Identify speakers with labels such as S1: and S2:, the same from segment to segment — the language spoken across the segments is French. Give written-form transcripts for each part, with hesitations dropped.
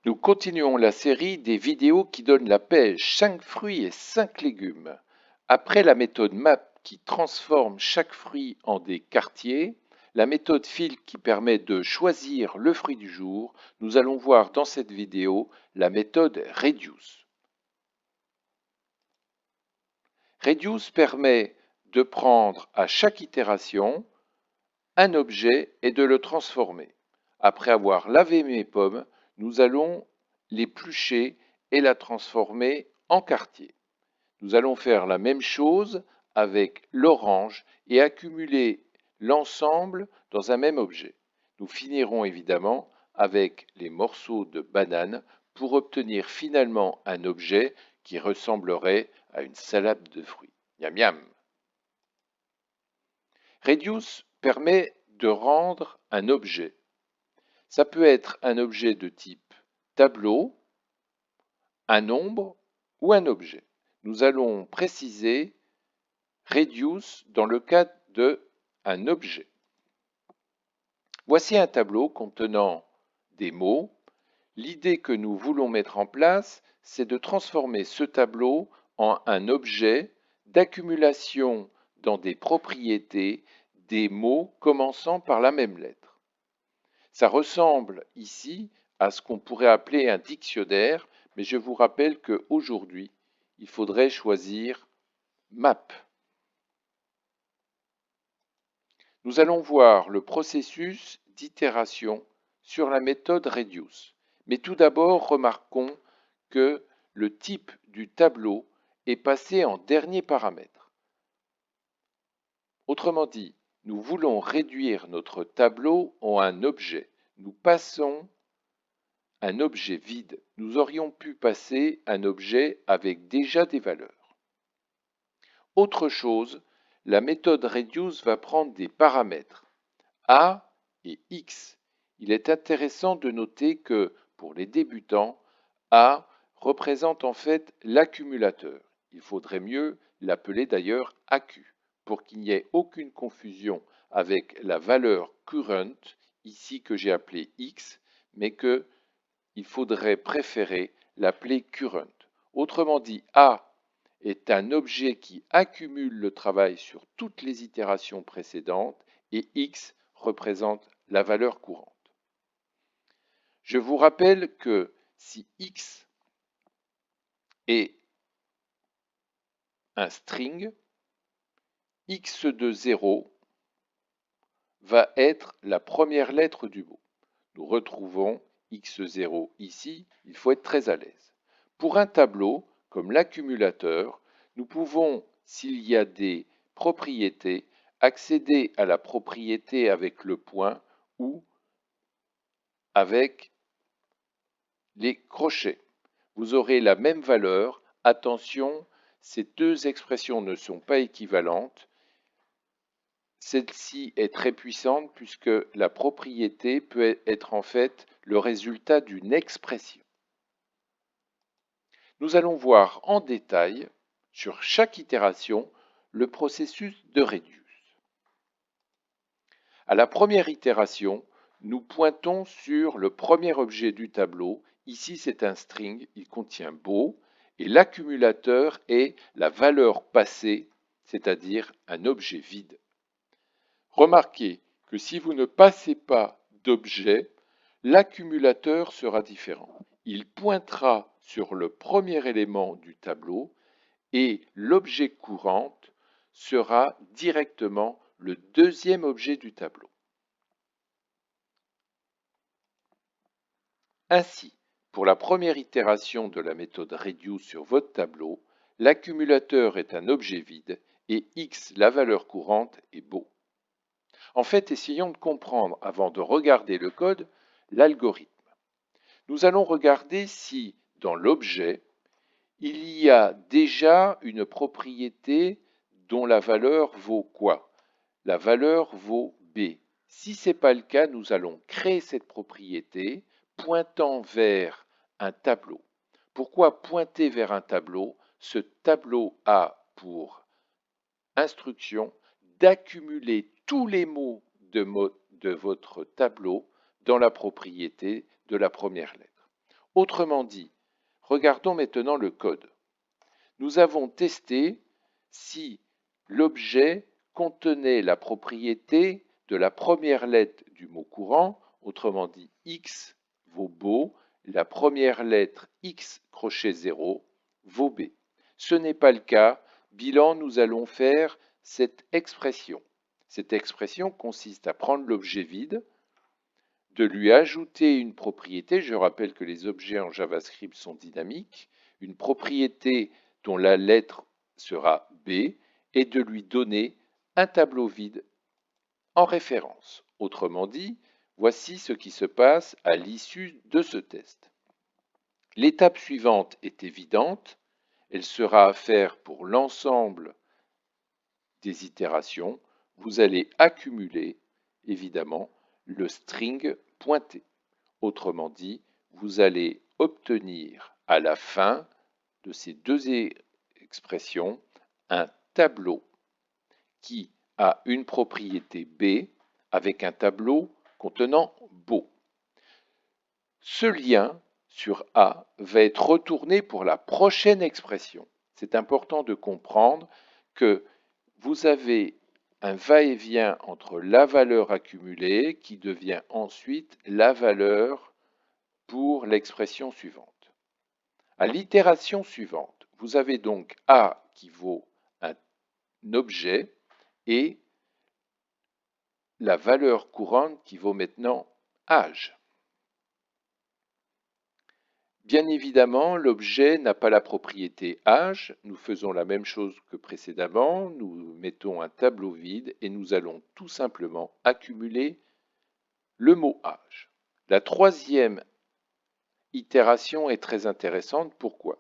S1: Nous continuons la série des vidéos qui donnent la pêche 5 fruits et 5 légumes. Après la méthode MAP qui transforme chaque fruit en des quartiers, la méthode FIL qui permet de choisir le fruit du jour, nous allons voir dans cette vidéo la méthode REDUCE. REDUCE permet de prendre à chaque itération un objet et de le transformer. Après avoir lavé mes pommes, nous allons l'éplucher et la transformer en quartier. Nous allons faire la même chose avec l'orange et accumuler l'ensemble dans un même objet. Nous finirons évidemment avec les morceaux de banane pour obtenir finalement un objet qui ressemblerait à une salade de fruits. Miam miam. Reduce permet de rendre un objet. Ça peut être un objet de type tableau, un nombre ou un objet. Nous allons préciser reduce dans le cas d'un objet. Voici un tableau contenant des mots. L'idée que nous voulons mettre en place, c'est de transformer ce tableau en un objet d'accumulation dans des propriétés des mots commençant par la même lettre. Ça ressemble ici à ce qu'on pourrait appeler un dictionnaire, mais je vous rappelle qu'aujourd'hui, il faudrait choisir map. Nous allons voir le processus d'itération sur la méthode REDUCE. Mais tout d'abord, remarquons que le type du tableau est passé en dernier paramètre. Autrement dit, nous voulons réduire notre tableau en un objet. Nous passons un objet vide. Nous aurions pu passer un objet avec déjà des valeurs. Autre chose, la méthode REDUCE va prendre des paramètres A et X. Il est intéressant de noter que, pour les débutants, A représente en fait l'accumulateur. Il faudrait mieux l'appeler d'ailleurs AQ, pour qu'il n'y ait aucune confusion avec la valeur current, ici que j'ai appelée X, mais qu'il faudrait préférer l'appeler current. Autrement dit, A est un objet qui accumule le travail sur toutes les itérations précédentes et X représente la valeur courante. Je vous rappelle que si X est un string, X de 0 va être la première lettre du mot. Nous retrouvons X0 ici, il faut être très à l'aise. Pour un tableau, comme l'accumulateur, nous pouvons, s'il y a des propriétés, accéder à la propriété avec le point ou avec les crochets. Vous aurez la même valeur. Attention, ces deux expressions ne sont pas équivalentes. Celle-ci est très puissante puisque la propriété peut être en fait le résultat d'une expression. Nous allons voir en détail, sur chaque itération, le processus de REDUCE. À la première itération, nous pointons sur le premier objet du tableau. Ici, c'est un string, il contient beau, et l'accumulateur est la valeur passée, c'est-à-dire un objet vide. Remarquez que si vous ne passez pas d'objet, l'accumulateur sera différent. Il pointera sur le premier élément du tableau et l'objet courant sera directement le deuxième objet du tableau. Ainsi, pour la première itération de la méthode REDUCE sur votre tableau, l'accumulateur est un objet vide et X, la valeur courante, est beau. En fait, essayons de comprendre, avant de regarder le code, l'algorithme. Nous allons regarder si, dans l'objet, il y a déjà une propriété dont la valeur vaut quoi? La valeur vaut B. Si ce n'est pas le cas, nous allons créer cette propriété pointant vers un tableau. Pourquoi pointer vers un tableau? Ce tableau a pour instruction d'accumuler tous les mots de votre tableau dans la propriété de la première lettre. Autrement dit, regardons maintenant le code. Nous avons testé si l'objet contenait la propriété de la première lettre du mot courant, autrement dit X vaut beau, la première lettre X crochet 0 vaut B. Ce n'est pas le cas. Bilan, nous allons faire cette expression. Cette expression consiste à prendre l'objet vide, de lui ajouter une propriété. Je rappelle que les objets en JavaScript sont dynamiques. Une propriété dont la lettre sera B et de lui donner un tableau vide en référence. Autrement dit, voici ce qui se passe à l'issue de ce test. L'étape suivante est évidente. Elle sera à faire pour l'ensemble des itérations. Vous allez accumuler, évidemment, le string pointé. Autrement dit, vous allez obtenir à la fin de ces deux expressions un tableau qui a une propriété B avec un tableau contenant beau. Ce lien sur A va être retourné pour la prochaine expression. C'est important de comprendre que vous avez un va-et-vient entre la valeur accumulée qui devient ensuite la valeur pour l'expression suivante. À l'itération suivante, vous avez donc A qui vaut un objet et la valeur courante qui vaut maintenant âge. Bien évidemment, l'objet n'a pas la propriété âge. Nous faisons la même chose que précédemment. Nous mettons un tableau vide et nous allons tout simplement accumuler le mot âge. La troisième itération est très intéressante. Pourquoi?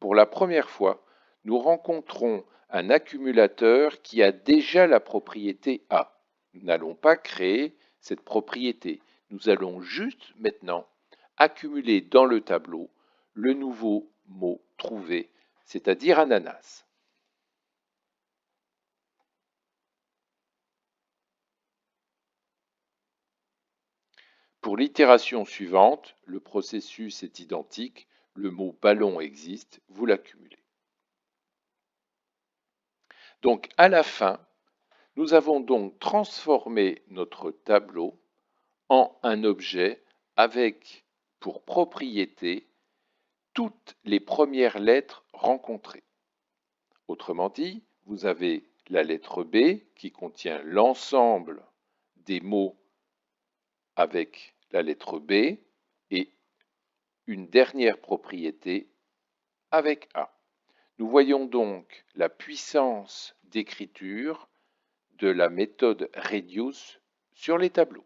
S1: Pour la première fois, nous rencontrons un accumulateur qui a déjà la propriété A. Nous n'allons pas créer cette propriété. Nous allons juste maintenant accumuler dans le tableau le nouveau mot trouvé, c'est-à-dire ananas. Pour l'itération suivante, le processus est identique, le mot ballon existe, vous l'accumulez. Donc à la fin, nous avons donc transformé notre tableau en un objet avec pour propriété toutes les premières lettres rencontrées. Autrement dit, vous avez la lettre B qui contient l'ensemble des mots avec la lettre B et une dernière propriété avec A. Nous voyons donc la puissance d'écriture de la méthode Reduce sur les tableaux.